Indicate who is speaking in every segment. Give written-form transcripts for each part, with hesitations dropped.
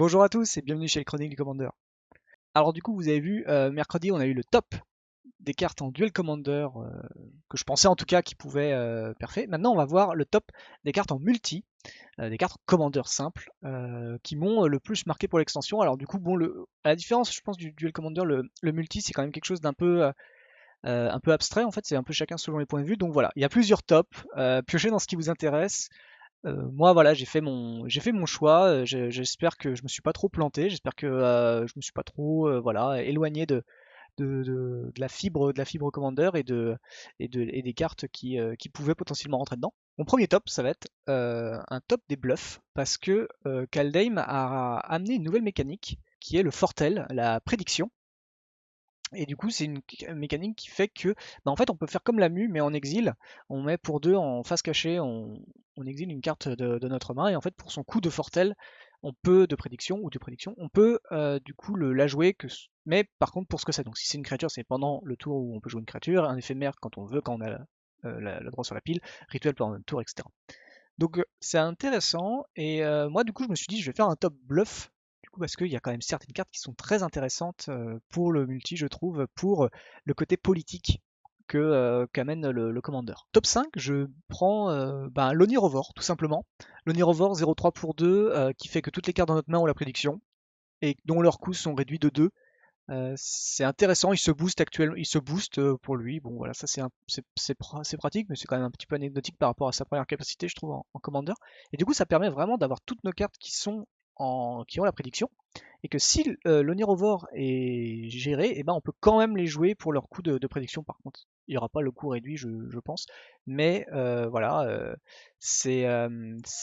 Speaker 1: Bonjour à tous et bienvenue chez les Chroniques du Commander. Alors du coup vous avez vu, mercredi on a eu le top des cartes en Duel Commander, que je pensais en tout cas qui pouvaient perfer. Maintenant on va voir le top des cartes en multi, des cartes Commander simples, qui m'ont le plus marqué pour l'extension. Alors du coup bon, à la différence je pense du Duel Commander, le multi c'est quand même quelque chose un peu abstrait en fait, c'est un peu chacun selon les points de vue. Donc voilà, il y a plusieurs tops, piochez dans ce qui vous intéresse. Moi voilà, j'ai fait mon choix. J'espère que je me suis pas trop planté. J'espère que je me suis pas trop voilà éloigné de la fibre Commander et des cartes qui pouvaient potentiellement rentrer dedans. Mon premier top, ça va être un top des bluffs parce que Kaldheim a amené une nouvelle mécanique qui est le Fortel, la prédiction. Et du coup, c'est une mécanique qui fait que, bah, en fait, on peut faire comme la mue, mais en exil. On met pour deux en face cachée, on exile une carte de notre main, et en fait, pour son coup de Fortel, de prédiction ou de prédiction, on peut du coup la jouer, mais par contre, pour ce que c'est. Donc, si c'est une créature, c'est pendant le tour où on peut jouer une créature, un éphémère quand on veut, quand on a le droit sur la pile, rituel pendant le tour, etc. Donc c'est intéressant et moi du coup je me suis dit je vais faire un top bluff du coup parce qu'il y a quand même certaines cartes qui sont très intéressantes pour le multi je trouve pour le côté politique qu'amène le Commander. Top 5 je prends l'Onirovore tout simplement. L'Onirovore 0,3 pour 2 qui fait que toutes les cartes dans notre main ont la prédiction et dont leurs coûts sont réduits de 2. C'est intéressant, il se booste pour lui. Bon voilà, ça c'est pratique, mais c'est quand même un petit peu anecdotique par rapport à sa première capacité, je trouve, en Commander. Et du coup, ça permet vraiment d'avoir toutes nos cartes qui ont la prédiction, et que si l'Onirovore est géré, et ben on peut quand même les jouer pour leur coût de prédiction. Par contre, il n'y aura pas le coût réduit, je pense. Mais voilà, c'est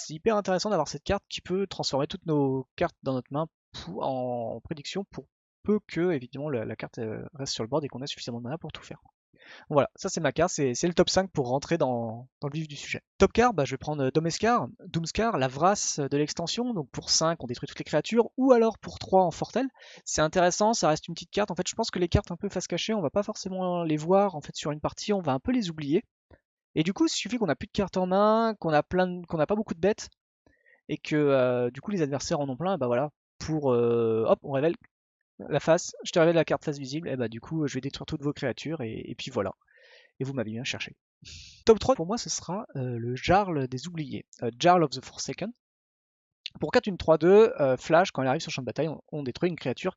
Speaker 1: hyper intéressant d'avoir cette carte qui peut transformer toutes nos cartes dans notre main en prédiction pour peu que évidemment la carte reste sur le board et qu'on a suffisamment de mana pour tout faire. Voilà, ça c'est ma carte, c'est le top 5 pour rentrer dans le vif du sujet. Top card, je vais prendre Doomskar, la Vrasse de l'extension, donc pour 5 on détruit toutes les créatures, ou alors pour 3 en Fortel. C'est intéressant, ça reste une petite carte. En fait, je pense que les cartes un peu face cachée, on va pas forcément les voir en fait sur une partie, on va un peu les oublier. Et du coup, il suffit qu'on a plus de cartes en main, qu'on a pas beaucoup de bêtes, et que du coup les adversaires en ont plein, et bah voilà, hop, on révèle la face, je te révèle la carte face visible, et bah du coup je vais détruire toutes vos créatures et puis voilà. Et vous m'avez bien cherché. Top 3 pour moi ce sera le Jarl des oubliés, Jarl of the Forsaken. Pour 4 une 3-2, flash, quand elle arrive sur le champ de bataille, on détruit une créature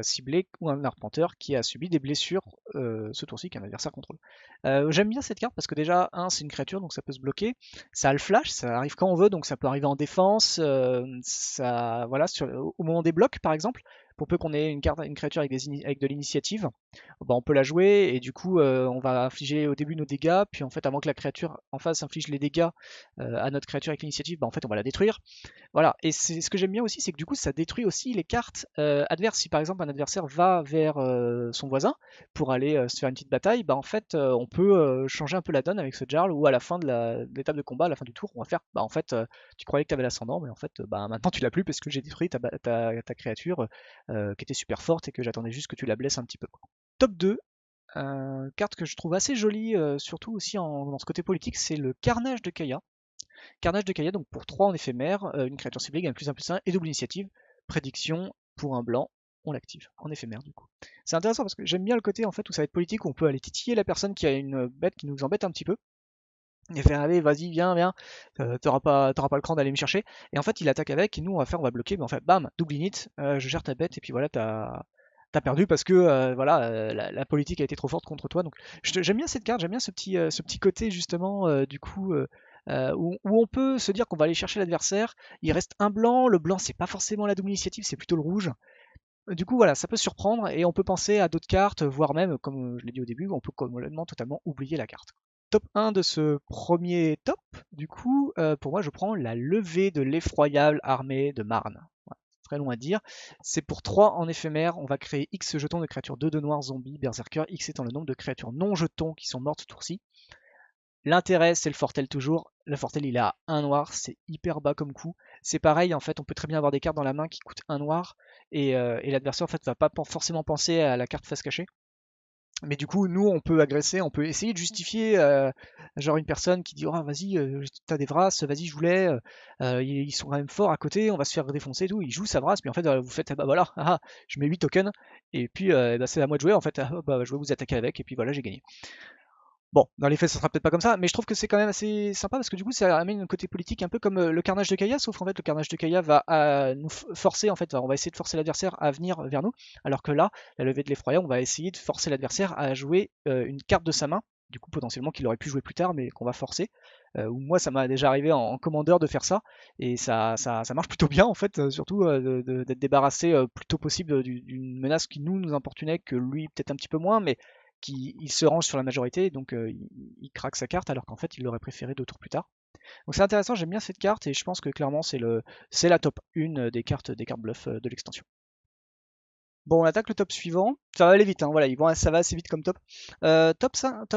Speaker 1: ciblée ou un arpenteur qui a subi des blessures ce tour-ci qu'un adversaire contrôle. J'aime bien cette carte parce que déjà, c'est une créature donc ça peut se bloquer. Ça a le flash, ça arrive quand on veut donc ça peut arriver en défense. Voilà, au moment des blocs par exemple, pour peu qu'on ait une créature avec de l'initiative, on peut la jouer et du coup on va infliger au début nos dégâts, puis en fait avant que la créature en face inflige les dégâts à notre créature avec l'initiative, en fait on va la détruire. Voilà, et ce que j'aime bien aussi, c'est que du coup, ça détruit aussi les cartes adverses. Si par exemple un adversaire va vers son voisin pour aller se faire une petite bataille, en fait, on peut changer un peu la donne avec ce Jarl, ou à la fin de l'étape de combat, à la fin du tour, on va faire, en fait, tu croyais que tu avais l'ascendant, mais en fait, maintenant tu l'as plus parce que j'ai détruit ta créature qui était super forte et que j'attendais juste que tu la blesses un petit peu. Top 2, carte que je trouve assez jolie, surtout aussi dans ce côté politique, c'est le Carnage de Kaya. Carnage de Kaya, donc pour 3 en éphémère, une créature ciblée gagne +1/+1 et double initiative. Prédiction pour un blanc, on l'active en éphémère du coup. C'est intéressant parce que j'aime bien le côté en fait où ça va être politique, où on peut aller titiller la personne qui a une bête qui nous embête un petit peu. Et faire allez, vas-y, viens, t'auras pas le cran d'aller me chercher. Et en fait, il attaque avec, et nous on va bloquer, mais en fait, bam, double init, je gère ta bête, et puis voilà, t'as perdu parce que voilà, la politique a été trop forte contre toi. Donc j'aime bien cette carte, j'aime bien ce petit côté justement du coup où on peut se dire qu'on va aller chercher l'adversaire. Il reste un blanc, le blanc c'est pas forcément la double initiative, c'est plutôt le rouge. Du coup voilà, ça peut surprendre et on peut penser à d'autres cartes, voire même, comme je l'ai dit au début, on peut complètement totalement oublier la carte. Top 1 de ce premier top, du coup, pour moi je prends la levée de l'effroyable armée de Marne. Voilà, c'est très long à dire. C'est pour 3 en éphémère, on va créer X jetons de créatures 2 de noir zombies, berserker, X étant le nombre de créatures non jetons qui sont mortes ce tour-ci. L'intérêt, c'est le Fortel toujours. Le Fortel, il est à 1 noir, c'est hyper bas comme coût. C'est pareil, en fait, on peut très bien avoir des cartes dans la main qui coûtent 1 noir, et l'adversaire, en fait, va pas forcément penser à la carte face cachée. Mais du coup, nous, on peut agresser, on peut essayer de justifier, genre une personne qui dit: «Oh vas-y, tu des Vras, vas-y je voulais, ils sont quand même forts à côté, on va se faire défoncer et tout». Il joue sa Vras, puis en fait, vous faites: «Ah bah voilà, ah ah, je mets 8 tokens et puis, bah, c'est à moi de jouer en fait, ah bah je vais vous attaquer avec et puis voilà, j'ai gagné». Bon, dans les faits, ça sera peut-être pas comme ça, mais je trouve que c'est quand même assez sympa parce que du coup, ça amène un côté politique un peu comme le carnage de Kaya, sauf qu'en fait, le carnage de Kaya va nous forcer, en fait, on va essayer de forcer l'adversaire à venir vers nous, alors que là, la levée de l'effroyant, on va essayer de forcer l'adversaire à jouer une carte de sa main, du coup, potentiellement qu'il aurait pu jouer plus tard, mais qu'on va forcer. Ou moi, ça m'a déjà arrivé en commandeur de faire ça, et ça marche plutôt bien, en fait, surtout d'être débarrassé plus tôt possible d'une menace qui nous importunait, que lui, peut-être un petit peu moins, mais il se range sur la majorité, donc il craque sa carte alors qu'en fait il aurait préféré 2 tours plus tard. Donc c'est intéressant, j'aime bien cette carte et je pense que clairement c'est la top 1 des cartes bluff de l'extension. Bon, on attaque le top suivant. Ça va aller vite, hein, voilà, ça va assez vite comme top. Top 5,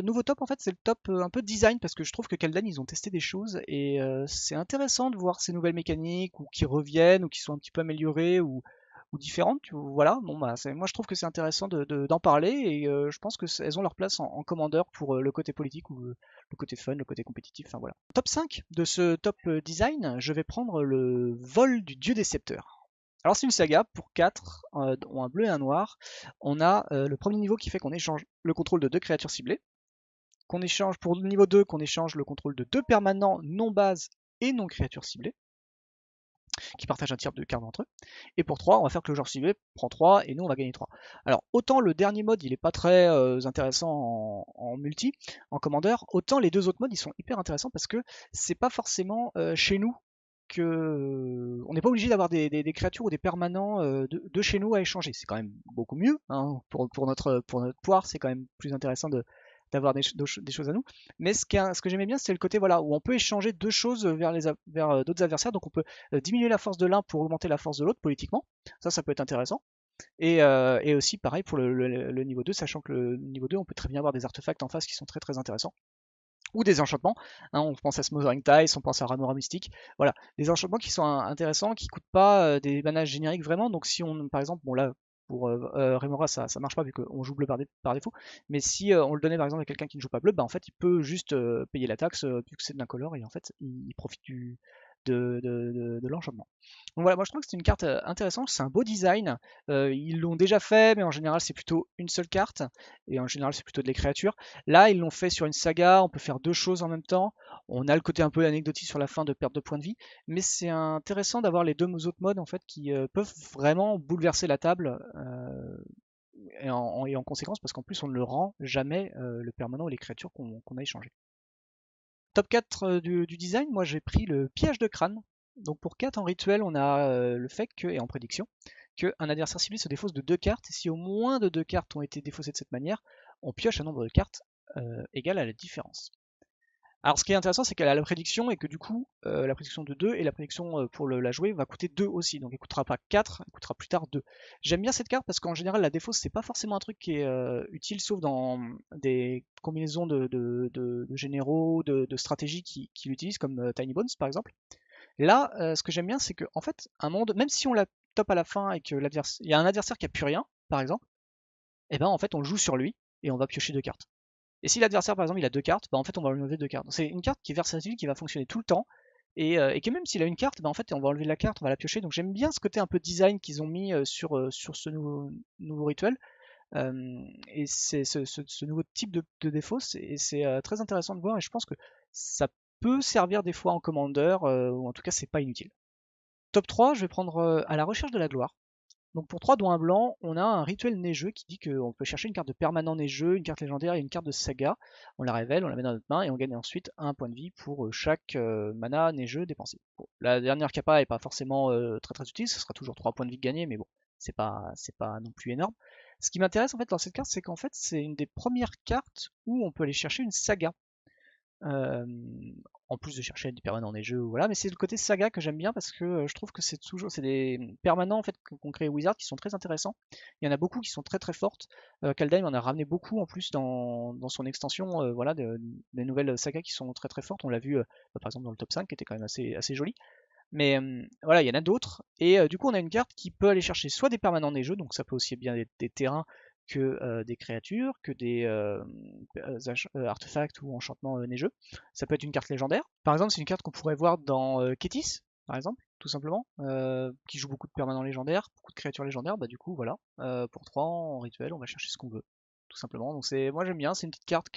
Speaker 1: nouveau top en fait, c'est le top un peu design parce que je trouve que Kaldan ils ont testé des choses et c'est intéressant de voir ces nouvelles mécaniques ou qui reviennent ou qui sont un petit peu améliorées ou différentes. Voilà, bon bah moi je trouve que c'est intéressant d'en parler et je pense que elles ont leur place en commandeur pour le côté politique ou le côté fun, le côté compétitif. Enfin voilà. Top 5 de ce top design, je vais prendre le vol du dieu des scepteurs. Alors c'est une saga pour 4, dont un bleu et un noir. On a le premier niveau qui fait qu'on échange le contrôle de 2 créatures ciblées, qu'on échange pour le niveau 2, qu'on échange le contrôle de 2 permanents non base et non créatures ciblées, qui partagent un tiers de cartes entre eux. Et pour 3, on va faire que le joueur ciblé prend 3 et nous on va gagner 3. Alors autant le dernier mode il est pas très intéressant en multi, en commandeur, autant les deux autres modes ils sont hyper intéressants parce que c'est pas forcément chez nous que on n'est pas obligé d'avoir des créatures ou des permanents de chez nous à échanger. C'est quand même beaucoup mieux, hein. Pour notre poire, c'est quand même plus intéressant d'avoir des choses à nous. Mais ce que j'aimais bien, c'est le côté voilà, où on peut échanger deux choses vers d'autres adversaires. Donc on peut diminuer la force de l'un pour augmenter la force de l'autre politiquement. Ça peut être intéressant. Et aussi pareil pour le niveau 2, sachant que le niveau 2, on peut très bien avoir des artefacts en face qui sont très très intéressants ou des enchantements. Hein, on pense à Smothering Ties, on pense à Ranora Mystique. Voilà, des enchantements qui sont intéressants, qui coûtent pas des manages génériques vraiment. Donc si on, par exemple, bon là, pour Remora, ça marche pas vu qu'on joue bleu par défaut. Mais si on le donnait par exemple à quelqu'un qui ne joue pas bleu, bah en fait il peut juste payer la taxe vu que c'est de l'incolore et en fait il profite de l'enchantement. Donc voilà, moi je trouve que c'est une carte intéressante, c'est un beau design. Ils l'ont déjà fait, mais en général c'est plutôt une seule carte, et en général c'est plutôt des créatures. Là, ils l'ont fait sur une saga, on peut faire deux choses en même temps. On a le côté un peu anecdotique sur la fin de perte de points de vie, mais c'est intéressant d'avoir les deux autres modes en fait qui peuvent vraiment bouleverser la table et en conséquence parce qu'en plus on ne le rend jamais le permanent ou les créatures qu'on a échangées. Top 4 du design, moi j'ai pris le piège de crâne. Donc pour 4 en rituel, on a le fait que, et en prédiction, qu'un adversaire ciblé se défausse de 2 cartes, et si au moins de 2 cartes ont été défaussées de cette manière, on pioche un nombre de cartes égal à la différence. Alors ce qui est intéressant, c'est qu'elle a la prédiction et que du coup, la prédiction de 2 et la prédiction pour la jouer va coûter 2 aussi. Donc elle coûtera pas 4, elle coûtera plus tard 2. J'aime bien cette carte parce qu'en général, la défausse, c'est pas forcément un truc qui est utile, sauf dans des combinaisons de généraux, de stratégies qui l'utilisent, comme Tiny Bones par exemple. Là, ce que j'aime bien, c'est que en fait, un monde, même si on la top à la fin et que il y a un adversaire qui a plus rien, par exemple, et ben en fait on le joue sur lui et on va piocher 2 cartes. Et si l'adversaire, par exemple, il a 2 cartes, bah, en fait, on va lui enlever 2 cartes. C'est une carte qui est versatile, qui va fonctionner tout le temps, et que même s'il a une carte, bah, en fait, on va enlever la carte, on va la piocher. Donc j'aime bien ce côté un peu design qu'ils ont mis sur ce nouveau rituel. Et c'est ce nouveau type de défaut, c'est très intéressant de voir, et je pense que ça peut servir des fois en commander, ou en tout cas, c'est pas inutile. Top 3, je vais prendre à la recherche de la gloire. Donc pour 3 dont un blanc, on a un rituel neigeux qui dit qu'on peut chercher une carte de permanent neigeux, une carte légendaire et une carte de saga. On la révèle, on la met dans notre main et on gagne ensuite un point de vie pour chaque mana neigeux dépensé. Bon, la dernière capa est pas forcément très très utile, ce sera toujours 3 points de vie gagnés, mais bon, c'est pas non plus énorme. Ce qui m'intéresse en fait dans cette carte, c'est qu'en fait c'est une des premières cartes où on peut aller chercher une saga. Euh, en plus de chercher des permanents des jeux, voilà, mais c'est le côté saga que j'aime bien parce que je trouve que c'est des permanents en fait qu'on crée Wizard qui sont très intéressants. Il y en a beaucoup qui sont très très fortes. Kaldheim en a ramené beaucoup en plus dans son extension, voilà, des nouvelles sagas qui sont très très fortes. On l'a vu par exemple dans le top 5 qui était quand même assez joli. Mais voilà, il y en a d'autres. Et du coup, on a une carte qui peut aller chercher soit des permanents des jeux, donc ça peut aussi être bien des terrains que des créatures, que des artefacts ou enchantements neigeux. Ça peut être une carte légendaire. Par exemple, c'est une carte qu'on pourrait voir dans Kétis, par exemple, tout simplement, qui joue beaucoup de permanents légendaires, beaucoup de créatures légendaires. Bah du coup, voilà, pour 3 en rituel, on va chercher ce qu'on veut, tout simplement. Donc moi j'aime bien, c'est une petite carte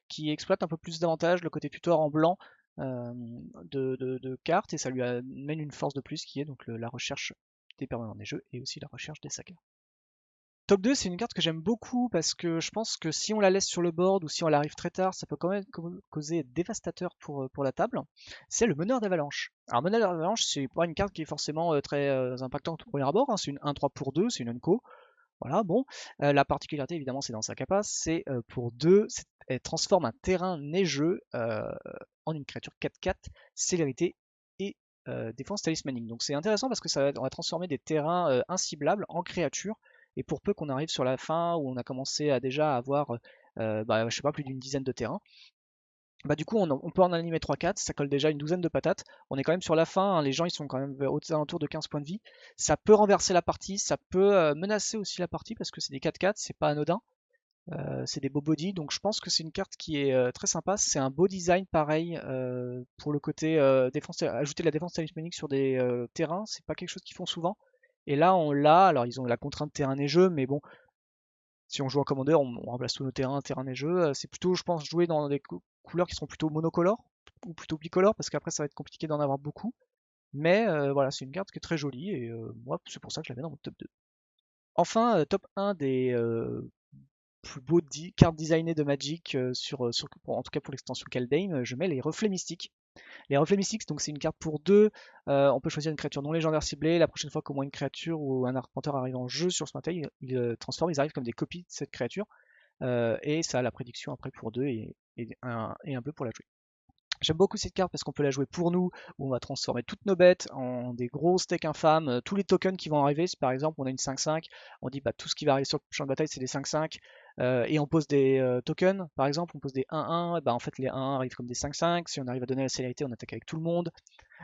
Speaker 1: qui exploite un peu plus davantage le côté tutor en blanc de cartes, et ça lui amène une force de plus qui est donc la recherche des permanents des jeux et aussi la recherche des sagas. Top 2, c'est une carte que j'aime beaucoup parce que je pense que si on la laisse sur le board ou si on l'arrive très tard, ça peut quand même causer dévastateur pour la table. C'est le meneur d'avalanche. Alors meneur d'avalanche, c'est pas une carte qui est forcément très impactante au premier abord, hein. C'est une 1-3 pour 2, c'est une unco. Voilà, bon. La particularité évidemment c'est dans sa capa, c'est pour 2, elle transforme un terrain neigeux en une créature 4/4, célérité et défense talismanique. Donc c'est intéressant parce que on va transformer des terrains inciblables en créatures, et pour peu qu'on arrive sur la fin où on a commencé à déjà avoir je sais pas, plus d'une dizaine de terrains, bah du coup on peut en animer 3-4, ça colle déjà une douzaine de patates. On est quand même sur la fin, hein, les gens ils sont quand même aux alentours de 15 points de vie. Ça peut renverser la partie, ça peut menacer aussi la partie parce que c'est des 4/4, c'est pas anodin. C'est des beaux body, donc je pense que c'est une carte qui est très sympa. C'est un beau design pareil pour le côté défense, ajouter de la défense talismanique sur des terrains, c'est pas quelque chose qu'ils font souvent. Et là on l'a, alors ils ont la contrainte terrain neigeux, mais bon, si on joue en commandeur, on remplace tous nos terrains neigeux. C'est plutôt, je pense, jouer dans des couleurs qui seront plutôt monocolores ou plutôt bicolores, parce qu'après ça va être compliqué d'en avoir beaucoup. Mais voilà, c'est une carte qui est très jolie et moi c'est pour ça que je la mets dans mon top 2. Enfin, top 1 des plus beaux cartes designées de Magic, en tout cas pour l'extension Kaldheim, je mets les reflets mystiques. Les reflets mystiques, donc c'est une carte pour 2, on peut choisir une créature non légendaire ciblée. La prochaine fois qu'au moins une créature ou un arpenteur arrive en jeu sur ce matériel, ils transforment, ils arrivent comme des copies de cette créature, et ça a la prédiction après pour 2 et un peu pour la jouer. J'aime beaucoup cette carte parce qu'on peut la jouer pour nous, où on va transformer toutes nos bêtes en des gros steaks infâmes. Tous les tokens qui vont arriver, si par exemple on a une 5-5, on dit bah tout ce qui va arriver sur le champ de bataille c'est des 5-5, et on pose des tokens, par exemple on pose des 1-1, bah en fait les 1-1 arrivent comme des 5-5, si on arrive à donner la célérité on attaque avec tout le monde.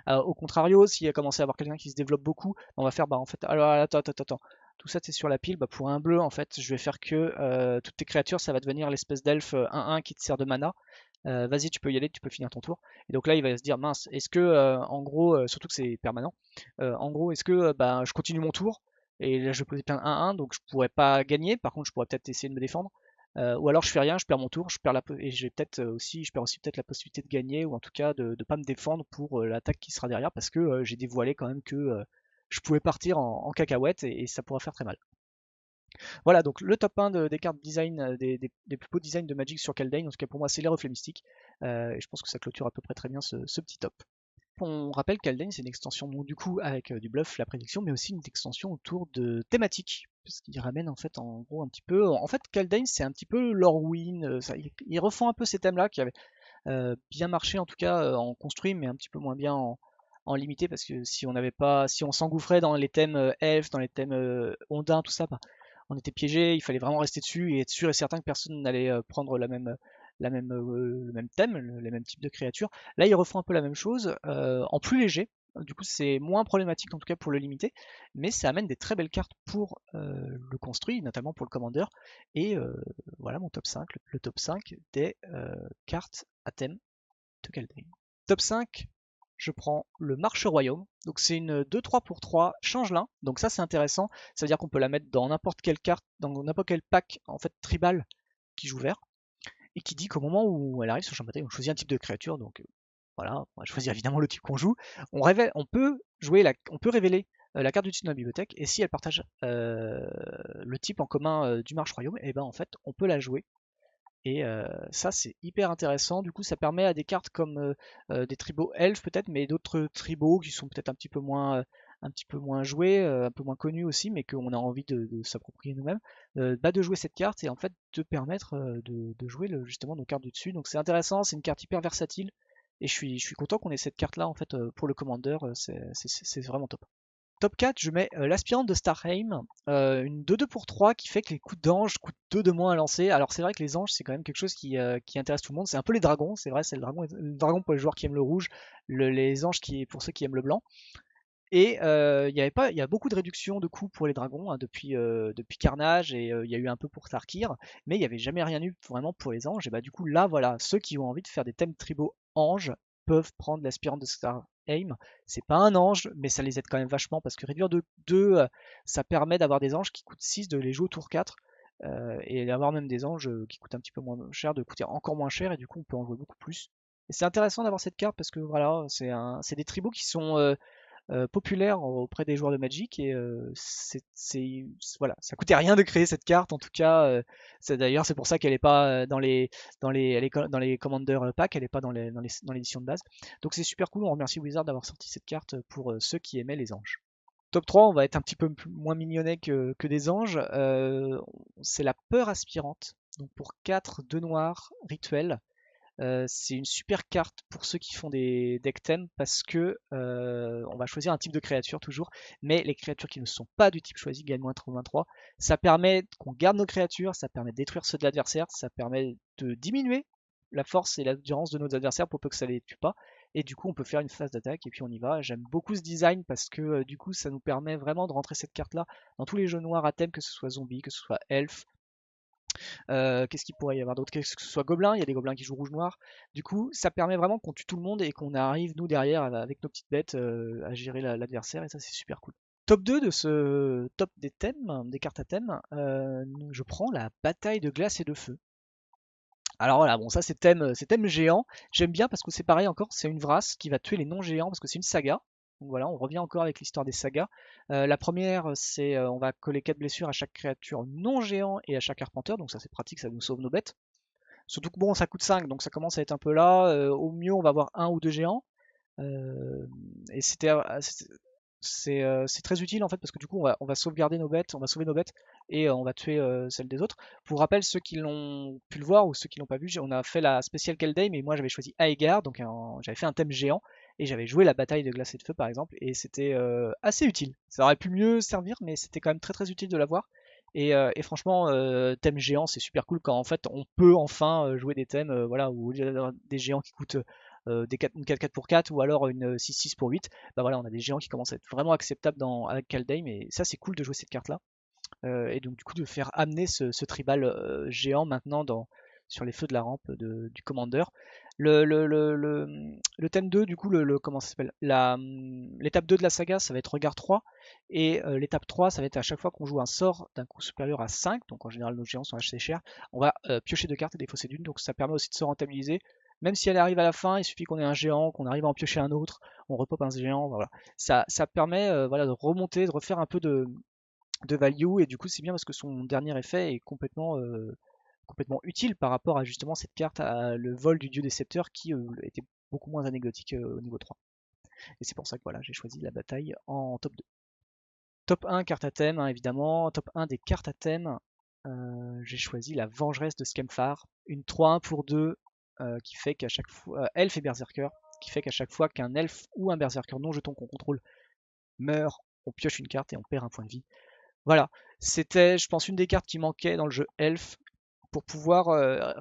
Speaker 1: Au contrario, s'il a commencé à avoir quelqu'un qui se développe beaucoup, on va faire bah en fait, alors attends. Tout ça c'est sur la pile, bah pour un bleu en fait je vais faire que toutes tes créatures ça va devenir l'espèce d'elfe 1-1 qui te sert de mana. Vas-y, tu peux y aller, tu peux finir ton tour. Et donc là, il va se dire, mince, est-ce que, en gros, surtout que c'est permanent, en gros, est-ce que bah, je continue mon tour? Et là, je vais poser plein de 1-1, donc je pourrais pas gagner. Par contre, je pourrais peut-être essayer de me défendre. Ou alors, je fais rien, je perds mon tour, et je perds aussi peut-être la possibilité de gagner, ou en tout cas de ne pas me défendre pour l'attaque qui sera derrière, parce que j'ai dévoilé quand même que je pouvais partir en cacahuète et ça pourrait faire très mal. Voilà, donc le top 1 des cartes design, des plus beaux designs de Magic sur Kaldheim, en tout cas pour moi c'est les reflets mystiques, et je pense que ça clôture à peu près très bien ce petit top. On rappelle que Kaldheim c'est une extension donc, du coup avec du bluff, la prédiction, mais aussi une extension autour de thématiques, parce qu'il ramène en fait en gros un petit peu, en fait Kaldheim c'est un petit peu Lorwyn, ils refont un peu ces thèmes là qui avaient bien marché en tout cas en construit, mais un petit peu moins bien en limité, parce que si on s'engouffrait dans les thèmes elfes, dans les thèmes ondins, tout ça, bah, on était piégé, il fallait vraiment rester dessus et être sûr et certain que personne n'allait prendre le même thème, les mêmes types de créatures. Là, ils refont un peu la même chose, en plus léger. Du coup, c'est moins problématique en tout cas pour le limiter, mais ça amène des très belles cartes pour le construit, notamment pour le commandeur. Et voilà mon top 5, le top 5 des cartes à thème de Kaldheim. Top 5, je prends le Marche Royaume. Donc c'est une 2-3 pour 3 changelin. Donc ça c'est intéressant. Ça veut dire qu'on peut la mettre dans n'importe quelle carte, dans n'importe quel pack en fait tribal qui joue vert. Et qui dit qu'au moment où elle arrive sur le champ de bataille, on choisit un type de créature. Donc voilà, on va choisir évidemment le type qu'on joue. On peut révéler la carte du dessus de la bibliothèque. Et si elle partage le type en commun du Marche Royaume, et ben en fait on peut la jouer. Et ça, c'est hyper intéressant. Du coup, ça permet à des cartes comme des tribaux elfes peut-être, mais d'autres tribaux qui sont peut-être un petit peu moins joués, un peu moins connus aussi, mais qu'on a envie de s'approprier nous-mêmes, de jouer cette carte et en fait de permettre de jouer justement nos cartes du dessus. Donc c'est intéressant, c'est une carte hyper versatile. Et je suis content qu'on ait cette carte-là en fait pour le commander, c'est vraiment top. Top 4, je mets l'aspirante de Starheim, une 2-2 pour 3 qui fait que les coups d'ange coûtent 2 de moins à lancer. Alors c'est vrai que les anges c'est quand même quelque chose qui intéresse tout le monde, c'est un peu les dragons, c'est vrai, c'est le dragon pour les joueurs qui aiment le rouge, les anges pour ceux qui aiment le blanc. Et il y a beaucoup de réductions de coûts pour les dragons hein, depuis Carnage et il y a eu un peu pour Tarkir, mais il n'y avait jamais rien eu vraiment pour les anges. Et bah du coup là voilà, ceux qui ont envie de faire des thèmes tribaux anges peuvent prendre l'aspirante de Starheim. C'est pas un ange, mais ça les aide quand même vachement parce que réduire de 2, ça permet d'avoir des anges qui coûtent 6, de les jouer au tour 4. Et d'avoir même des anges qui coûtent un petit peu moins cher, de coûter encore moins cher, et du coup on peut en jouer beaucoup plus. Et c'est intéressant d'avoir cette carte parce que voilà, c'est des tribaux qui sont populaire auprès des joueurs de Magic et voilà, ça coûtait rien de créer cette carte en tout cas. D'ailleurs c'est pour ça qu'elle est pas dans les Commander Pack, elle est pas dans l'édition de base. Donc c'est super cool, on remercie Wizard d'avoir sorti cette carte pour ceux qui aimaient les anges. Top 3, on va être un petit peu moins mignonnet que des anges. C'est la peur aspirante. Donc pour 4 2 noirs rituels, c'est une super carte pour ceux qui font des deck thèmes parce que on va choisir un type de créature toujours, mais les créatures qui ne sont pas du type choisi gagnent -3/-3. Ça permet qu'on garde nos créatures, ça permet de détruire ceux de l'adversaire, ça permet de diminuer la force et l'endurance de nos adversaires pour peu que ça les tue pas. Et du coup, on peut faire une phase d'attaque et puis on y va. J'aime beaucoup ce design parce que du coup, ça nous permet vraiment de rentrer cette carte-là dans tous les jeux noirs à thème, que ce soit zombie, que ce soit elf, qu'est-ce qu'il pourrait y avoir d'autre? Que ce soit gobelin, il y a des gobelins qui jouent rouge-noir. Du coup, ça permet vraiment qu'on tue tout le monde et qu'on arrive, nous, derrière, avec nos petites bêtes, à gérer l'adversaire, et ça, c'est super cool. Top 2 de ce top des thèmes, des cartes à thème, je prends la bataille de glace et de feu. Alors voilà, bon, ça c'est thème géant. J'aime bien parce que c'est pareil encore, c'est une vrasse qui va tuer les non-géants parce que c'est une saga. Donc voilà, on revient encore avec l'histoire des sagas. La première, c'est on va coller 4 blessures à chaque créature non-géant et à chaque arpenteur, donc ça c'est pratique, ça nous sauve nos bêtes. Surtout que bon, ça coûte 5, donc ça commence à être un peu là. Au mieux, on va avoir un ou deux géants. Euh, et c'est très utile en fait parce que du coup on va sauvegarder nos bêtes, on va sauver nos bêtes et on va tuer celles des autres. Pour rappel, ceux qui l'ont pu le voir ou ceux qui l'ont pas vu, on a fait la spéciale Kaldheim mais moi j'avais choisi Aegar, donc j'avais fait un thème géant et j'avais joué la bataille de glace et de feu par exemple et c'était assez utile. Ça aurait pu mieux servir mais c'était quand même très utile de l'avoir. Et franchement, thème géant, c'est super cool quand en fait on peut enfin jouer des thèmes voilà, où il y a des géants qui coûtent une 4-4 pour 4 ou alors une 6-6 pour 8, bah voilà, on a des géants qui commencent à être vraiment acceptables avec Kaldheim et ça c'est cool de jouer cette carte là. Et donc du coup de faire amener ce tribal géant maintenant sur les feux de la rampe du Commander. Le thème 2, du coup, comment ça s'appelle l'étape 2 de la saga, ça va être Regard 3. Et l'étape 3, ça va être à chaque fois qu'on joue un sort d'un coût supérieur à 5, donc en général nos géants sont assez chers, on va piocher 2 cartes et défausser d'une, donc ça permet aussi de se rentabiliser. Même si elle arrive à la fin, il suffit qu'on ait un géant, qu'on arrive à en piocher un autre, on repop un géant, voilà. Ça permet voilà, de remonter, de refaire un peu de value, et du coup c'est bien parce que son dernier effet est complètement utile par rapport à justement cette carte, à le vol du dieu des scepteurs qui était beaucoup moins anecdotique au niveau 3. Et c'est pour ça que voilà, j'ai choisi la bataille en top 2. Top 1 carte à thème hein, évidemment, top 1 des cartes à thème, j'ai choisi la vengeresse de Skemfar, une 3-1 pour 2 qui fait qu'à chaque fois, elfe et berserker, qui fait qu'à chaque fois qu'un elfe ou un berserker non jeton qu'on contrôle meurt, on pioche une carte et on perd un point de vie. Voilà, c'était, je pense, une des cartes qui manquait dans le jeu Elf pour pouvoir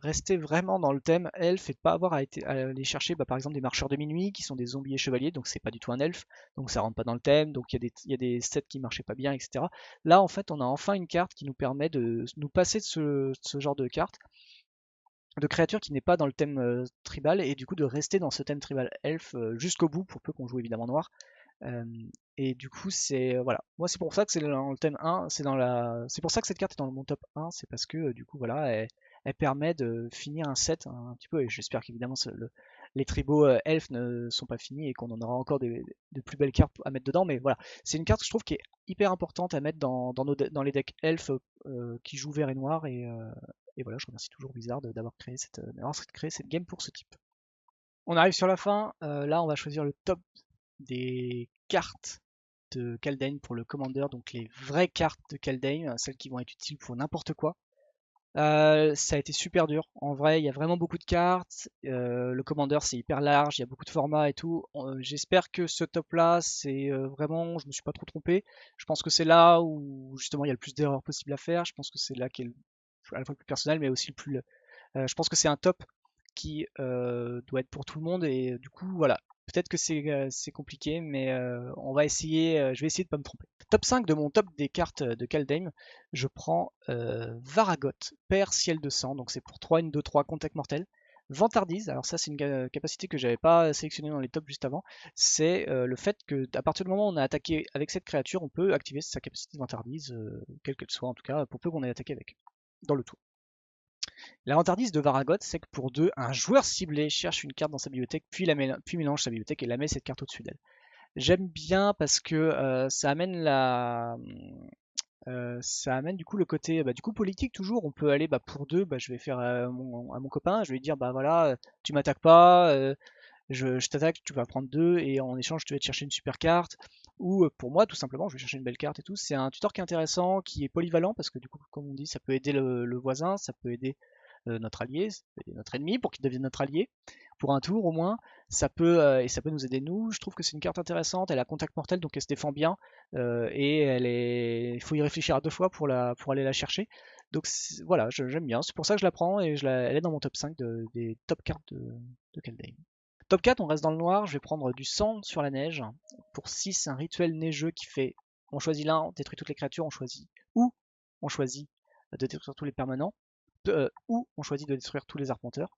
Speaker 1: rester vraiment dans le thème Elf et de pas avoir à aller chercher par exemple des marcheurs de minuit qui sont des zombies et chevaliers, donc c'est pas du tout un elfe, donc ça rentre pas dans le thème, donc il y a des sets qui marchaient pas bien, etc. Là en fait on a enfin une carte qui nous permet de nous passer de ce genre de carte, de créature qui n'est pas dans le thème tribal et du coup de rester dans ce thème tribal elf jusqu'au bout pour peu qu'on joue évidemment noir. Euh, et du coup, c'est voilà. Moi, c'est pour ça que c'est dans le thème 1, c'est pour ça que cette carte est dans mon top 1, c'est parce que du coup, voilà, elle permet de finir un set un petit peu. Et j'espère qu'évidemment les tribaux elfes ne sont pas finis et qu'on en aura encore de plus belles cartes à mettre dedans. Mais voilà, c'est une carte que je trouve qui est hyper importante à mettre dans les decks elfes qui jouent vert et noir. Et voilà, je remercie toujours Wizard d'avoir créé cette game pour ce type. On arrive sur la fin. Là, on va choisir le top des cartes de Kaldheim pour le Commander, donc les vraies cartes de Kaldheim, celles qui vont être utiles pour n'importe quoi. Ça a été super dur. En vrai, il y a vraiment beaucoup de cartes. Le Commander, c'est hyper large, il y a beaucoup de formats et tout. J'espère que ce top-là, c'est vraiment, je me suis pas trop trompé. Je pense que c'est là où justement il y a le plus d'erreurs possibles à faire. Je pense que c'est là qui est à la fois le plus personnel, mais aussi le plus. Je pense que c'est un top qui doit être pour tout le monde et du coup, voilà. Peut-être que c'est compliqué, mais on va essayer, je vais essayer de pas me tromper. Top 5 de mon top des cartes de Kaldheim, je prends Varagot, Père Ciel de Sang, donc c'est pour 3, une 2, 3, contact mortel. Vantardise, alors ça c'est une capacité que j'avais pas sélectionnée dans les tops juste avant, c'est le fait que à partir du moment où on a attaqué avec cette créature, on peut activer sa capacité de Vantardise, quelle qu'elle soit en tout cas, pour peu qu'on ait attaqué avec, dans le tour. La vantardise de Varagot, c'est que pour 2, un joueur ciblé cherche une carte dans sa bibliothèque, puis mélange sa bibliothèque et la met cette carte au-dessus d'elle. J'aime bien parce que ça amène du coup le côté du coup politique toujours. On peut aller pour 2, je vais faire à mon copain, je vais lui dire bah voilà, tu m'attaques pas, je t'attaque, tu vas prendre 2 et en échange tu vas te chercher une super carte. Ou pour moi tout simplement je vais chercher une belle carte et tout. C'est un tuteur qui est intéressant, qui est polyvalent parce que du coup comme on dit ça peut aider le voisin, ça peut aider notre allié, notre ennemi pour qu'il devienne notre allié pour un tour au moins. Ça peut et ça peut nous aider nous. Je trouve que c'est une carte intéressante. Elle a contact mortel donc elle se défend bien et il faut y réfléchir à 2 fois pour aller la chercher. Donc voilà, j'aime bien. C'est pour ça que je la prends et elle est dans mon top 5 des top cartes de Kaldheim. Top 4, on reste dans le noir. Je vais prendre du sang sur la neige. Pour 6, un rituel neigeux qui fait. On choisit l'un, on détruit toutes les créatures, on choisit. Ou on choisit de détruire tous les permanents ou on choisit de détruire tous les arpenteurs.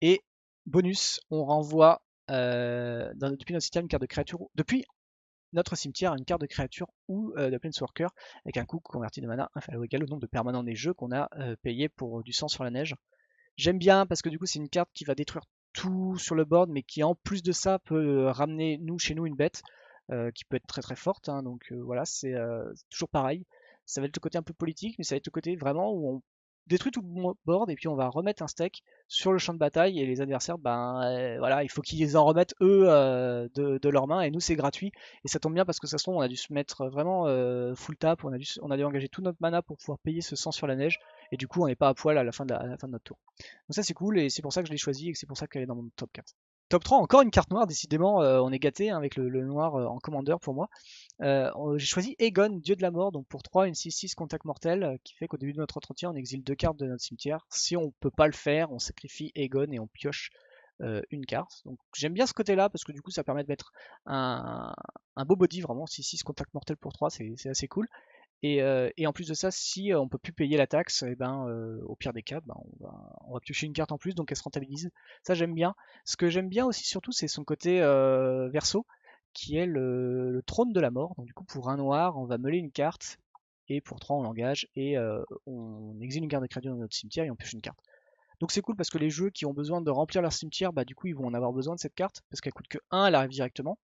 Speaker 1: Et bonus, on renvoie depuis notre cimetière une carte de créature, depuis notre cimetière une carte de créature ou de Planeswalker avec un coût converti de mana inférieur ou égal au nombre de permanents neigeux qu'on a payé pour du sang sur la neige. J'aime bien parce que du coup c'est une carte qui va détruire tout sur le board, mais qui en plus de ça peut ramener chez nous une bête qui peut être très très forte. Hein. Donc voilà, c'est toujours pareil. Ça va être le côté un peu politique, mais ça va être le côté vraiment où on détruit tout le board et puis on va remettre un steak sur le champ de bataille et les adversaires, voilà, il faut qu'ils en remettent eux de leurs mains et nous c'est gratuit et ça tombe bien parce que ça se trouve on a dû se mettre vraiment full tap, on a dû engager tout notre mana pour pouvoir payer ce sang sur la neige et du coup on n'est pas à poil à la fin à la fin de notre tour. Donc ça c'est cool et c'est pour ça que je l'ai choisi et que c'est pour ça qu'elle est dans mon top 4. Top 3, encore une carte noire, décidément on est gâté hein, avec le noir en commandeur pour moi. J'ai choisi Aegon, dieu de la mort, donc pour 3, une 6-6 contact mortel, qui fait qu'au début de notre entretien, on exile 2 cartes de notre cimetière. Si on peut pas le faire, on sacrifie Aegon et on pioche une carte. Donc j'aime bien ce côté-là, parce que du coup ça permet de mettre un beau body, vraiment, 6-6 contact mortel pour 3, c'est assez cool. Et en plus de ça, si on peut plus payer la taxe, au pire des cas, on va piocher une carte en plus, donc elle se rentabilise. Ça j'aime bien. Ce que j'aime bien aussi surtout, c'est son côté verso, qui est le trône de la mort. Donc du coup, pour un noir, on va meuler une carte, et pour 3 on l'engage, et on exile une carte de créature dans notre cimetière et on pioche une carte. Donc c'est cool parce que les jeux qui ont besoin de remplir leur cimetière, du coup ils vont en avoir besoin de cette carte, parce qu'elle coûte que 1, elle arrive directement.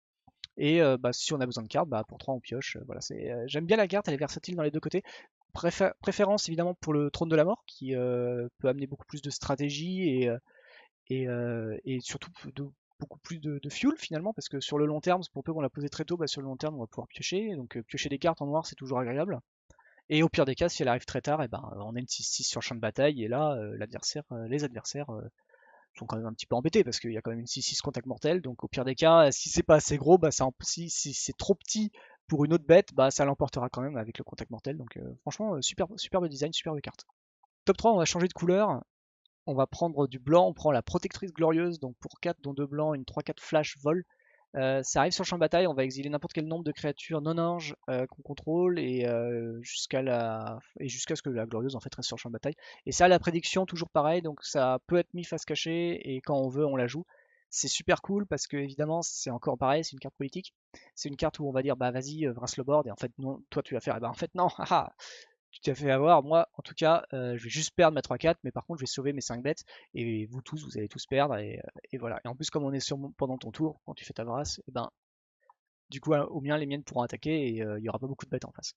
Speaker 1: Et si on a besoin de cartes, pour 3 on pioche. Voilà, j'aime bien la carte, elle est versatile dans les deux côtés. Préférence évidemment pour le trône de la mort qui peut amener beaucoup plus de stratégie et surtout beaucoup plus de fuel finalement parce que sur le long terme, pour peu qu'on l'a posé très tôt, sur le long terme on va pouvoir piocher. Donc piocher des cartes en noir c'est toujours agréable. Et au pire des cas, si elle arrive très tard, on a une 6-6 sur le champ de bataille et là les adversaires sont quand même un petit peu embêtés parce qu'il y a quand même une 6-6 contact mortel. Donc au pire des cas, si c'est pas assez gros, si c'est trop petit pour une autre bête, ça l'emportera quand même avec le contact mortel. Donc franchement, superbe design, superbe carte. Top 3, on va changer de couleur. On va prendre du blanc, on prend la protectrice glorieuse, donc pour 4 dont 2 blancs, une 3-4 flash vol. Ça arrive sur le champ de bataille, on va exiler n'importe quel nombre de créatures non anges qu'on contrôle et jusqu'à ce que la glorieuse en fait reste sur le champ de bataille. Et ça, la prédiction, toujours pareil, donc ça peut être mis face cachée et quand on veut, on la joue. C'est super cool parce que évidemment, c'est encore pareil, c'est une carte politique. C'est une carte où on va dire vas-y, brasse le board et en fait non, toi tu vas faire, en fait non, haha, tu t'es fait avoir. Moi, en tout cas, je vais juste perdre ma 3-4, mais par contre, je vais sauver mes 5 bêtes, et vous tous, vous allez tous perdre, et voilà. Et en plus, comme on est pendant ton tour, quand tu fais ta brasse, du coup, au mien, les miennes pourront attaquer, et il n'y aura pas beaucoup de bêtes en face.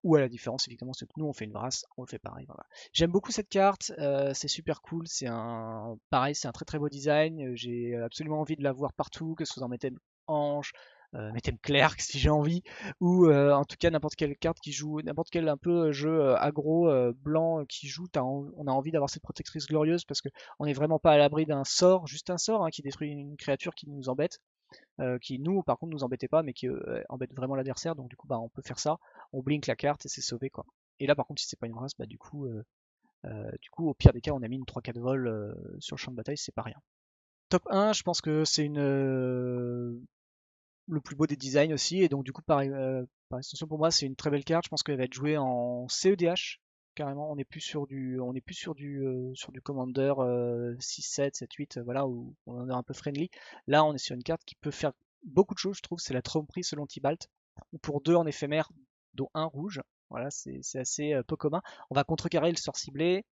Speaker 1: Ou à la différence, évidemment, c'est que nous, on fait une brasse, on le fait pareil. Voilà. J'aime beaucoup cette carte, c'est super cool, pareil, c'est un très très beau design, j'ai absolument envie de la voir partout, que ce soit dans mes thèmes ange, mes thèmes clercs si j'ai envie, ou en tout cas n'importe quelle carte qui joue, n'importe quel un peu jeu aggro blanc qui joue, on a envie d'avoir cette protectrice glorieuse parce que on n'est vraiment pas à l'abri d'un sort, juste un sort qui détruit une créature qui nous embête. Qui nous par contre nous embêtait pas mais qui embête vraiment l'adversaire, donc du coup on peut faire ça, on blink la carte et c'est sauvé quoi. Et là par contre si c'est pas une race, du coup au pire des cas on a mis une 3-4 vol sur le champ de bataille, c'est pas rien. top 1, je pense que c'est le plus beau des designs aussi, et donc du coup par extension pour moi c'est une très belle carte. Je pense qu'elle va être jouée en CEDH carrément. On n'est plus sur du Commander 6, 7, 7, 8, voilà, où on est un peu friendly. Là on est sur une carte qui peut faire beaucoup de choses, je trouve. C'est la tromperie selon Tibalt, ou pour 2 en éphémère, dont un rouge. Voilà, c'est assez peu commun. On va contrecarrer le sort ciblé.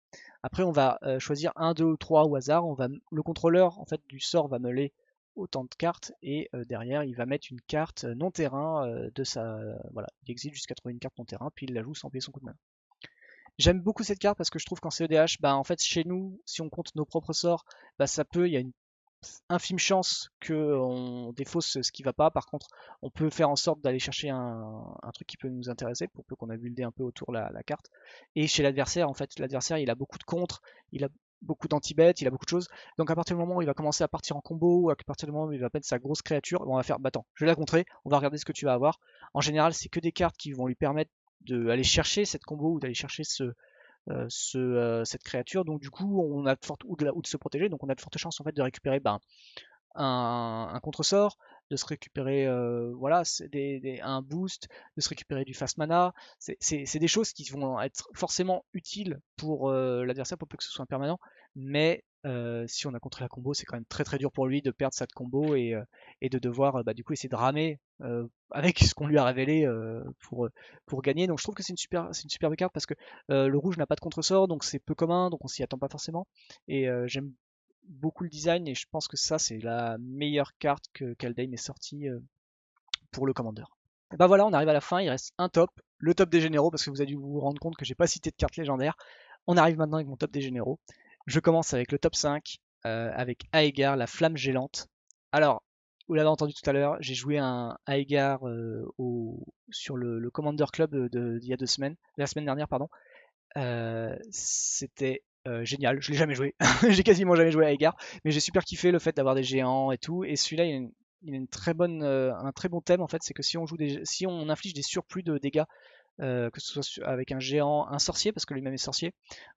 Speaker 1: Après, on va choisir un, deux ou trois au hasard. Le contrôleur en fait du sort va meuler autant de cartes, et derrière il va mettre une carte non terrain de sa. Voilà, il exile jusqu'à trouver une carte non terrain, puis il la joue sans payer son coup de main. J'aime beaucoup cette carte parce que je trouve qu'en CEDH, bah en fait chez nous, si on compte nos propres sorts, bah il y a une infime chance qu'on défausse ce qui va pas. Par contre, on peut faire en sorte d'aller chercher un truc qui peut nous intéresser, pour peu qu'on a buildé un peu autour la carte. Et chez l'adversaire, en fait, l'adversaire il a beaucoup de contres, il a beaucoup d'anti-bet, il a beaucoup de choses. Donc à partir du moment où il va commencer à partir en combo, ou à partir du moment où il va mettre sa grosse créature, on va faire, bah attends, je vais la contrer, on va regarder ce que tu vas avoir. En général, c'est que des cartes qui vont lui permettre d'aller chercher cette combo, ou d'aller chercher cette créature. Donc du coup, on a de fortes, ou de se protéger, donc on a de fortes chances en fait de récupérer un contre-sort, de se récupérer voilà, un boost, de se récupérer du fast mana. C'est des choses qui vont être forcément utiles pour l'adversaire, pour peu que ce soit un permanent, mais si on a contré la combo, c'est quand même très très dur pour lui de perdre cette combo, et de devoir du coup essayer de ramer avec ce qu'on lui a révélé pour gagner. Donc je trouve que c'est une superbe carte, parce que le rouge n'a pas de contre-sort, donc c'est peu commun, donc on s'y attend pas forcément. Et j'aime beaucoup le design, et je pense que ça c'est la meilleure carte que Kaldheim ait sortie pour le Commander. Et bah voilà, on arrive à la fin, il reste un top, le top des généraux, parce que vous avez dû vous rendre compte que j'ai pas cité de cartes légendaires. On arrive maintenant avec mon top des généraux. Je commence avec le top 5, avec Aegar, la flamme gélante. Alors, vous l'avez entendu tout à l'heure, j'ai joué un Aegar sur le Commander Club d'il y a 2 semaines, la semaine dernière, pardon. C'était génial, je l'ai jamais joué, j'ai quasiment jamais joué à Aegar, mais j'ai super kiffé le fait d'avoir des géants et tout. Et celui-là, il a une très bonne, un très bon thème en fait, c'est que si on inflige des surplus de dégâts, que ce soit avec un géant, un sorcier, parce que lui-même est sorcier,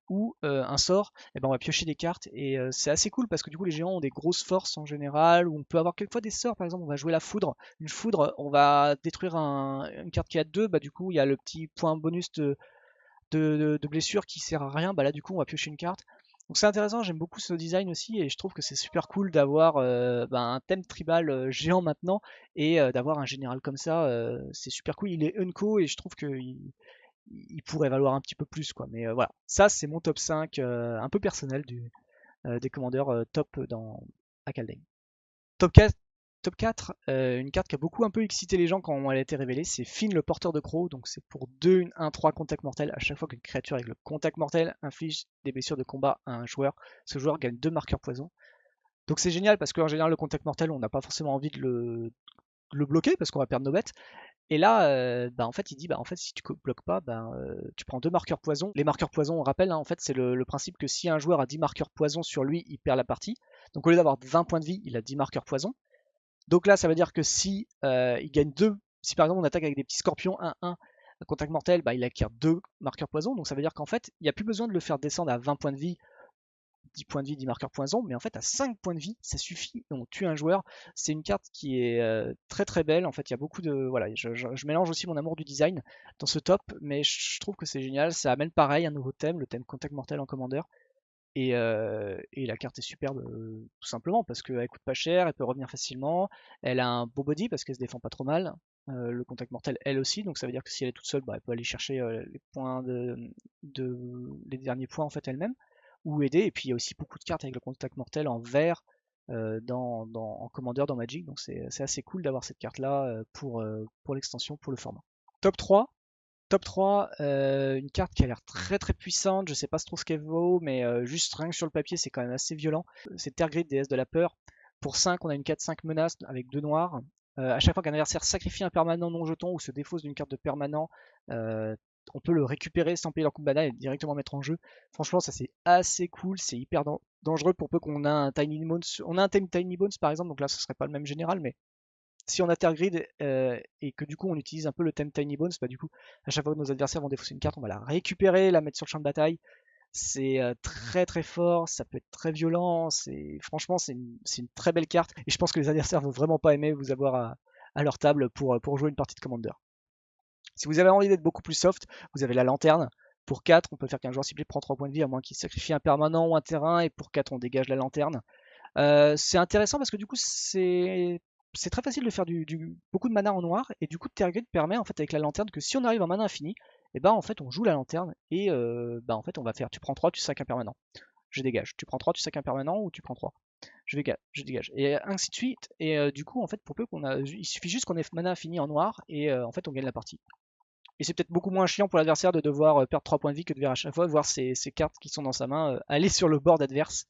Speaker 1: ou un sort, et ben on va piocher des cartes, et c'est assez cool parce que du coup les géants ont des grosses forces en général, où on peut avoir quelquefois des sorts. Par exemple, on va jouer la foudre, une foudre, on va détruire une carte qui a 2, bah du coup il y a le petit point bonus de blessure qui sert à rien. Bah là du coup on va piocher une carte. Donc c'est intéressant, j'aime beaucoup ce design aussi, et je trouve que c'est super cool d'avoir un thème tribal géant maintenant, et d'avoir un général comme ça, c'est super cool. Il est unco, et je trouve qu'il pourrait valoir un petit peu plus, quoi. Mais voilà, ça c'est mon top 5 un peu personnel des commandeurs top à Kaldheim. Top 4, top 4, une carte qui a beaucoup un peu excité les gens quand elle a été révélée, c'est Finn le porteur de crocs. Donc c'est pour 2, 1, 3 contact mortel. À chaque fois qu'une créature avec le contact mortel inflige des blessures de combat à un joueur, ce joueur gagne 2 marqueurs poison. Donc c'est génial, parce qu'en général le contact mortel, on n'a pas forcément envie de le bloquer, parce qu'on va perdre nos bêtes. Et là, en fait, il dit, en fait, si tu bloques pas, tu prends 2 marqueurs poison. Les marqueurs poison, on rappelle, hein, en fait, c'est le principe que si un joueur a 10 marqueurs poison sur lui, il perd la partie. Donc au lieu d'avoir 20 points de vie, il a 10 marqueurs poison. Donc là, ça veut dire que si il gagne 2, si par exemple on attaque avec des petits scorpions 1-1, contact mortel, il acquiert 2 marqueurs poison. Donc ça veut dire qu'en fait, il n'y a plus besoin de le faire descendre à 20 points de vie, 10 points de vie, 10 marqueurs poison, mais en fait à 5 points de vie, ça suffit, on tue un joueur. C'est une carte qui est très très belle. En fait, il y a beaucoup de. Voilà, je mélange aussi mon amour du design dans ce top, mais je trouve que c'est génial. Ça amène pareil un nouveau thème, le thème contact mortel en commandeur. Et la carte est superbe tout simplement parce qu'elle coûte pas cher, elle peut revenir facilement, elle a un beau body parce qu'elle se défend pas trop mal. Le contact mortel elle aussi, donc ça veut dire que si elle est toute seule, elle peut aller chercher les points les derniers points en fait elle-même, ou aider. Et puis il y a aussi beaucoup de cartes avec le contact mortel en vert en commandeur dans Magic, donc c'est assez cool d'avoir cette carte là pour l'extension, pour le format. Top 3. Top 3, une carte qui a l'air très très puissante, je sais pas trop ce qu'elle vaut, mais juste rien que sur le papier c'est quand même assez violent. C'est Tergrid, déesse de la peur. Pour 5, on a une 4-5 menace avec 2 noirs. À chaque fois qu'un adversaire sacrifie un permanent non jeton ou se défausse d'une carte de permanent, on peut le récupérer sans payer leur coup de mana et directement mettre en jeu. Franchement, ça c'est assez cool, c'est hyper dangereux pour peu qu'on a un Tiny Bones. On a un Tiny Bones par exemple, donc là ce serait pas le même général, mais si on a Tergrid et que du coup on utilise un peu le thème Tiny Bones, du coup à chaque fois que nos adversaires vont défausser une carte, on va la récupérer, la mettre sur le champ de bataille. C'est très très fort, ça peut être très violent, franchement c'est une très belle carte et je pense que les adversaires vont vraiment pas aimer vous avoir à leur table pour jouer une partie de Commander. Si vous avez envie d'être beaucoup plus soft, vous avez la lanterne. Pour 4, on peut faire qu'un joueur ciblé prend 3 points de vie à moins qu'il sacrifie un permanent ou un terrain et pour 4 on dégage la lanterne. C'est intéressant parce que du coup c'est très facile de faire beaucoup de mana en noir et du coup Tergrid permet en fait avec la lanterne que si on arrive en mana infini, et ben en fait on joue la lanterne et en fait on va faire tu prends 3, tu sacs un permanent. Je dégage. Tu prends 3, tu sacs un permanent ou tu prends 3. Je dégage. Et ainsi de suite. Et du coup en fait pour peu il suffit juste qu'on ait mana infini en noir et en fait on gagne la partie. Et c'est peut-être beaucoup moins chiant pour l'adversaire de devoir perdre 3 points de vie que de vers à chaque fois voir ses cartes qui sont dans sa main aller sur le board adverse.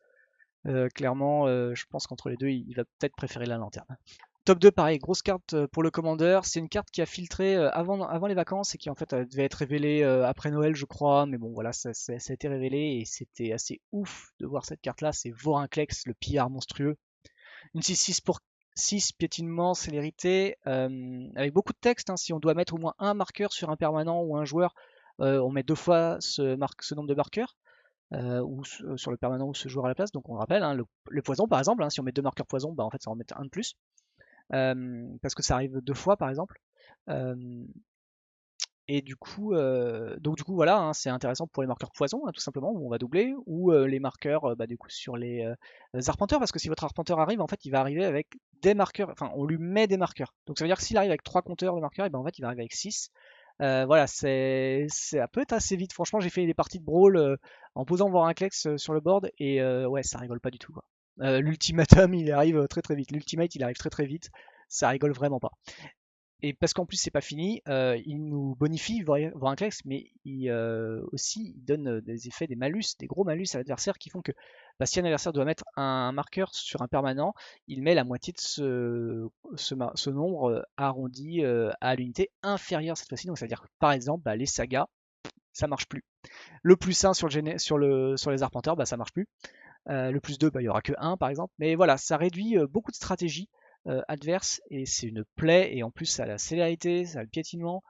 Speaker 1: Clairement, je pense qu'entre les deux, il va peut-être préférer la lanterne. Top 2, pareil, grosse carte pour le commandeur. C'est une carte qui a filtré avant les vacances et qui en fait devait être révélée après Noël, je crois. Mais bon, voilà, ça a été révélé et c'était assez ouf de voir cette carte-là. C'est Vorinclex, le pillard monstrueux. Une 6-6 pour 6, piétinement, célérité, avec beaucoup de texte. Hein, si on doit mettre au moins un marqueur sur un permanent ou un joueur, on met 2 fois ce nombre de marqueurs. Ou sur le permanent ou ce joueur à la place. Donc on rappelle, hein, le poison par exemple, hein, si on met 2 marqueurs poison, bah, en fait ça en met un de plus. Parce que ça arrive 2 fois par exemple. Euh, et du coup voilà, hein, c'est intéressant pour les marqueurs poison, hein, tout simplement, où on va doubler, ou les marqueurs du coup sur les arpenteurs, parce que si votre arpenteur arrive, en fait il va arriver avec des marqueurs, enfin on lui met des marqueurs. Donc ça veut dire que s'il arrive avec 3 compteurs de marqueurs, et ben en fait il va arriver avec 6. Voilà, ça peut être assez vite. Franchement, j'ai fait des parties de brawl en posant voir un Klex sur le board et ouais, ça rigole pas du tout, quoi. L'ultimatum, il arrive très très vite. L'ultimate, il arrive très très vite. Ça rigole vraiment pas. Et parce qu'en plus c'est pas fini, il nous bonifie Vorinclex, mais aussi il donne des effets, des malus, des gros malus à l'adversaire qui font que bah, si un adversaire doit mettre un marqueur sur un permanent, il met la moitié de ce nombre arrondi à l'unité inférieure cette fois-ci. Donc ça veut dire que par exemple bah, les sagas, ça marche plus. Le plus 1 sur les arpenteurs, bah, ça marche plus. Le plus 2, bah, il y aura que 1 par exemple. Mais voilà, ça réduit beaucoup de stratégies adverses et c'est une plaie. Et en plus, ça a la célérité, ça a le piétinement.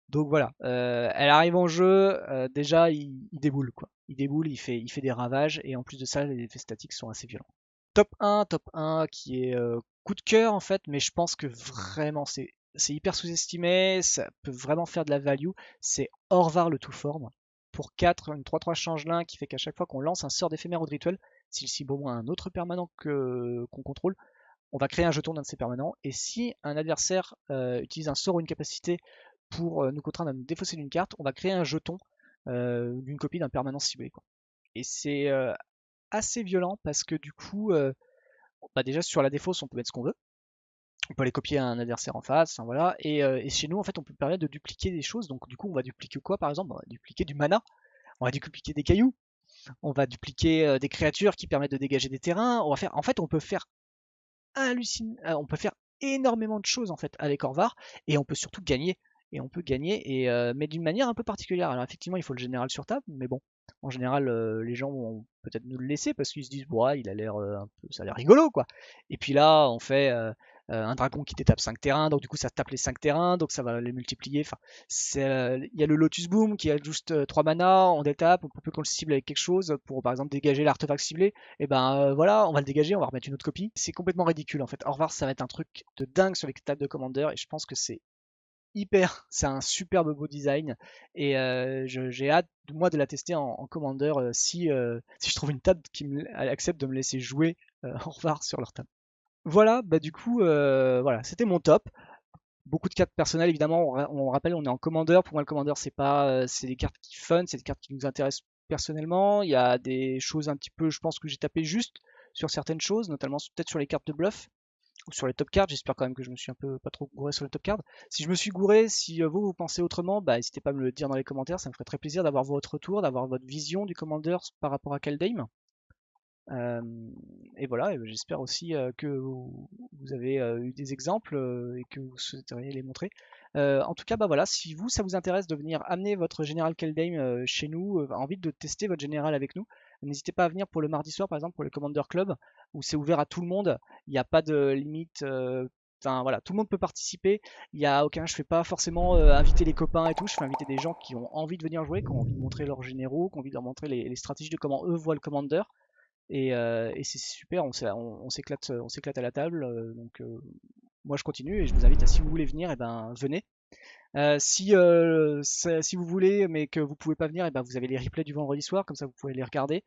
Speaker 1: Donc voilà, elle arrive en jeu, déjà il déboule quoi. Il déboule, il fait des ravages et en plus de ça, les effets statiques sont assez violents. Top 1 qui est coup de cœur en fait, mais je pense que vraiment c'est hyper sous-estimé, ça peut vraiment faire de la value. C'est Orvar le tout-forme. Pour 4, une 3-3 changelin qui fait qu'à chaque fois qu'on lance un sort d'éphémère ou de rituel, s'il cible au moins un autre permanent qu'on contrôle, on va créer un jeton d'un de ces permanents. Et si un adversaire utilise un sort ou une capacité pour nous contraindre à nous défausser d'une carte, on va créer un jeton d'une copie d'un permanent ciblé, quoi. Et c'est assez violent parce que du coup, bah déjà sur la défausse, on peut mettre ce qu'on veut. On peut aller copier un adversaire en face, enfin, voilà. Et chez nous, en fait, on peut permettre de dupliquer des choses. Donc du coup, on va dupliquer quoi par exemple? On va dupliquer du mana, on va dupliquer des cailloux, on va dupliquer des créatures qui permettent de dégager des terrains. En fait, on peut faire énormément de choses en fait avec Orvar et on peut surtout gagner. Et on peut gagner, mais d'une manière un peu particulière. Alors effectivement, il faut le général sur table, mais bon, en général, les gens vont peut-être nous le laisser parce qu'ils se disent, ouais, il a l'air un peu, ça a l'air rigolo, quoi. Et puis là, on fait un dragon qui détape 5 terrains, donc du coup, ça tape les 5 terrains, donc ça va les multiplier. Enfin, il y a le Lotus Boom qui a juste 3 mana, on détape, on peut qu'on le cible avec quelque chose pour par exemple dégager l'artefact ciblé. Et ben voilà, on va le dégager, on va remettre une autre copie. C'est complètement ridicule en fait. Orvar, ça va être un truc de dingue sur les tables de Commander et je pense que c'est un superbe beau design et j'ai hâte moi de la tester en Commander si je trouve une table qui accepte de me laisser jouer Orvar sur leur table. Voilà, bah du coup, voilà, c'était mon top. Beaucoup de cartes personnelles, évidemment. On rappelle, on est en Commander. Pour moi, le Commander, c'est pas, c'est des cartes qui fun, c'est des cartes qui nous intéressent personnellement. Il y a des choses un petit peu, je pense que j'ai tapé juste sur certaines choses, notamment peut-être sur les cartes de bluff ou sur les top cards. J'espère quand même que je me suis un peu pas trop gouré sur les top cards. Si je me suis gouré, si vous pensez autrement, bah n'hésitez pas à me le dire dans les commentaires. Ça me ferait très plaisir d'avoir votre retour, d'avoir votre vision du Commander par rapport à Kaldheim. Euh, et voilà, et j'espère aussi que vous avez eu des exemples et que vous souhaiteriez les montrer. En tout cas, bah voilà, si vous, ça vous intéresse de venir amener votre général Kaldheim chez nous, envie de tester votre général avec nous, n'hésitez pas à venir pour le mardi soir, par exemple, pour le Commander Club, où c'est ouvert à tout le monde. Il n'y a pas de limite Enfin voilà, tout le monde peut participer. Il y a aucun, je fais pas forcément inviter les copains et tout. Je fais inviter des gens qui ont envie de venir jouer, qui ont envie de montrer leurs généraux, qui ont envie de leur montrer les stratégies de comment eux voient le commander. Et c'est super, on s'éclate à la table. Donc moi je continue et je vous invite à, si vous voulez venir, et ben venez. Si vous voulez, mais que vous pouvez pas venir, et ben vous avez les replays du vendredi soir, comme ça vous pouvez les regarder.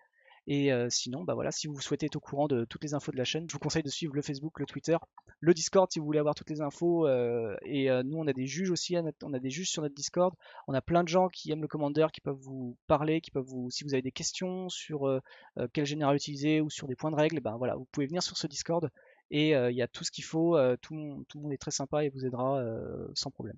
Speaker 1: Et sinon, bah voilà, si vous souhaitez être au courant de toutes les infos de la chaîne, je vous conseille de suivre le Facebook, le Twitter, le Discord si vous voulez avoir toutes les infos. Nous, on a des juges aussi, on a des juges sur notre Discord. On a plein de gens qui aiment le Commander, qui peuvent vous parler, qui peuvent vous, si vous avez des questions sur quel général utiliser ou sur des points de règle, ben voilà, vous pouvez venir sur ce Discord et il y a tout ce qu'il faut. Tout le monde est très sympa et vous aidera sans problème.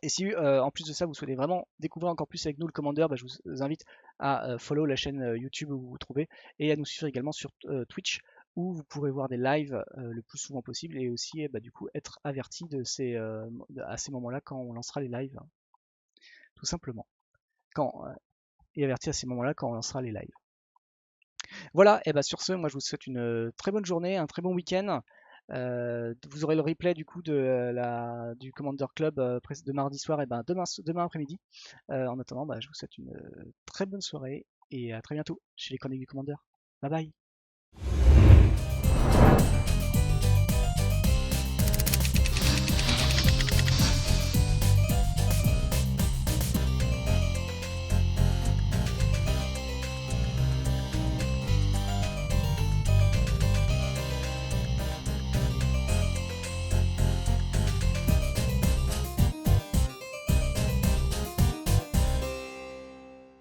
Speaker 1: Et si en plus de ça vous souhaitez vraiment découvrir encore plus avec nous le Commander, bah, je vous invite à follow la chaîne YouTube où vous vous trouvez et à nous suivre également sur Twitch où vous pourrez voir des lives le plus souvent possible et aussi bah, du coup être averti à ces moments-là quand on lancera les lives, hein, tout simplement. Et averti à ces moments-là quand on lancera les lives. Voilà, et bah sur ce, moi je vous souhaite une très bonne journée, un très bon week-end. Vous aurez le replay du coup du Commander Club de mardi soir et ben demain après-midi. En attendant, bah, je vous souhaite une très bonne soirée et à très bientôt chez les Chroniques du Commander. Bye bye.